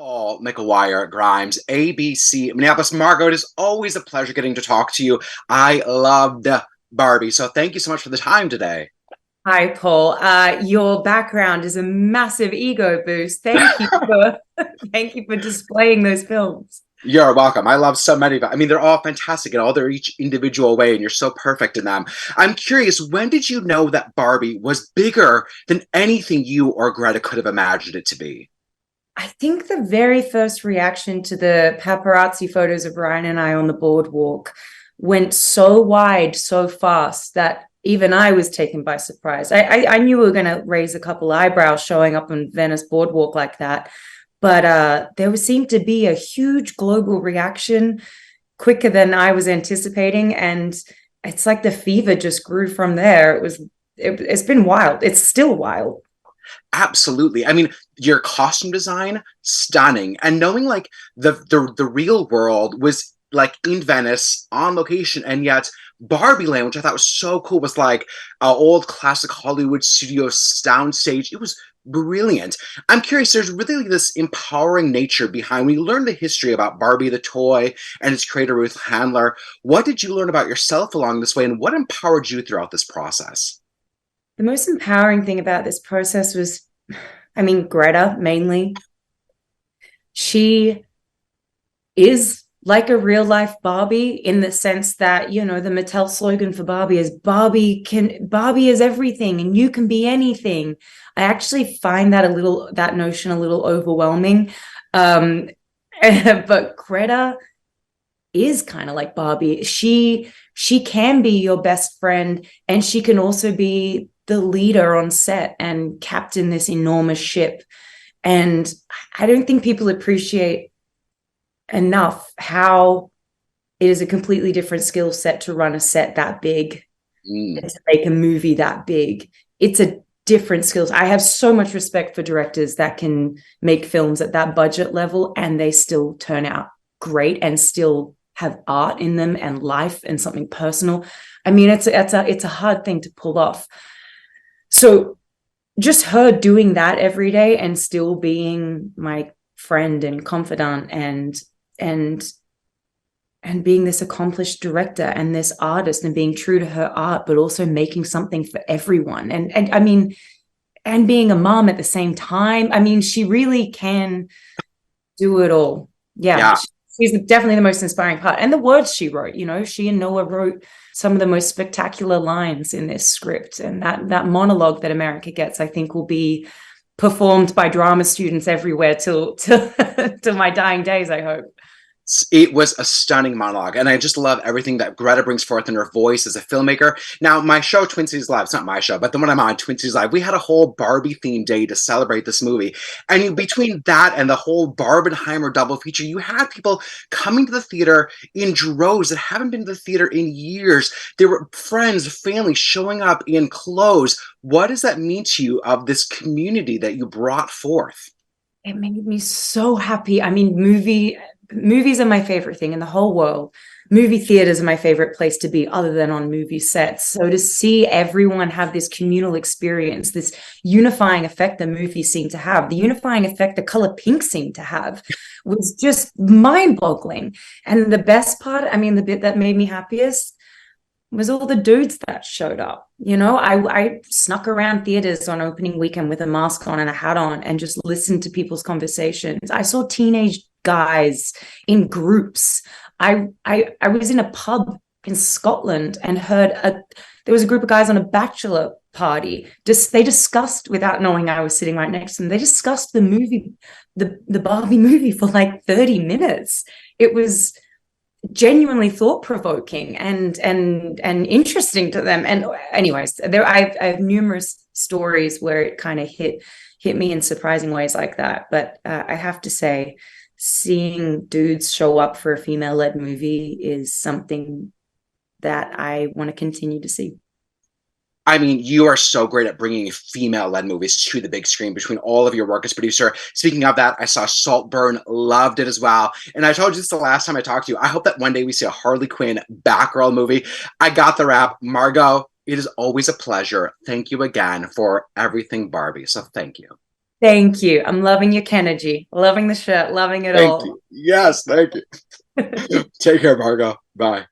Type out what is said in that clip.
Paul McGuire Grimes, ABC Minneapolis. Margot, it is always a pleasure getting to talk to you. I loved Barbie, so thank you so much for the time today. Hi, Paul. Your background is a massive ego boost. Thank you for thank you for displaying those films. You're welcome. I love so many of them. I mean, they're all fantastic in all their each individual way, and you're so perfect in them. I'm curious, when did you know that Barbie was bigger than anything you or Greta could have imagined it to be? I think the very first reaction to the paparazzi photos of Ryan and I on the boardwalk went so wide, so fast that even I was taken by surprise. I knew we were going to raise a couple eyebrows showing up on Venice boardwalk like that, but there seemed to be a huge global reaction quicker than I was anticipating, and it's like the fever just grew from there. It's been wild. It's still wild. Absolutely. I mean, your costume design, stunning. And knowing like the real world was like in Venice on location, and yet Barbie Land, which I thought was so cool, was like an old classic Hollywood studio soundstage. It was brilliant. I'm curious, there's really this empowering nature behind when you learn the history about Barbie the toy and its creator Ruth Handler. What did you learn about yourself along this way, and what empowered you throughout this process? The most empowering thing about this process was, I mean, Greta mainly. She is like a real life Barbie in the sense that, the Mattel slogan for Barbie is Barbie is everything and you can be anything. I actually find that notion a little overwhelming. But Greta is kind of like Barbie. She can be your best friend, and she can also be the leader on set and captain this enormous ship. And I don't think people appreciate enough how it is a completely different skill set to run a set that big Mm. and to make a movie that big. It's a different skills. I have so much respect for directors that can make films at that budget level and they still turn out great and still have art in them and life and something personal. I mean, it's a hard thing to pull off. So just her doing that every day and still being my friend and confidant and and being this accomplished director and this artist and being true to her art, but also making something for everyone. And I mean, and being a mom at the same time. I mean, she really can do it all. Yeah. Yeah. She's definitely the most inspiring part. And the words she wrote, she and Noah wrote some of the most spectacular lines in this script. And that monologue that America gets, I think, will be performed by drama students everywhere till till my dying days, I hope. It was a stunning monologue, and I just love everything that Greta brings forth in her voice as a filmmaker. Now, my show, Twin Cities Live, it's not my show, but the one I'm on, Twin Cities Live, we had a whole Barbie themed day to celebrate this movie. And between that and the whole Barbenheimer double feature, you had people coming to the theater in droves that haven't been to the theater in years. There were friends, family showing up in clothes. What does that mean to you of this community that you brought forth? It made me so happy. I mean, movies are my favorite thing in the whole world. Movie theaters are my favorite place to be other than on movie sets. So to see everyone have this communal experience, this unifying effect the movies seem to have, the unifying effect the color pink seemed to have, was just mind-boggling. And the best part, I mean, the bit that made me happiest was all the dudes that showed up. I snuck around theaters on opening weekend with a mask on and a hat on and just listened to people's conversations. I saw teenage guys in groups. I was in a pub in Scotland and there was a group of guys on a bachelor party. They discussed, without knowing I was sitting right next to them, they discussed the movie, the Barbie movie for like 30 minutes. It was genuinely thought-provoking and interesting to them. And anyways, I have numerous stories where it kind of hit me in surprising ways like that. But I have to say, seeing dudes show up for a female-led movie is something that I want to continue to see. I mean, you are so great at bringing female-led movies to the big screen between all of your work as producer. Speaking of that, I saw Saltburn, loved it as well. And I told you this the last time I talked to you. I hope that one day we see a Harley Quinn Batgirl movie. I got the rap. Margot, it is always a pleasure. Thank you again for everything Barbie. So thank you. Thank you. I'm loving your Kennedy. Loving the shirt. Loving it Thank all. you. Yes, thank you. Take care, Margot. Bye.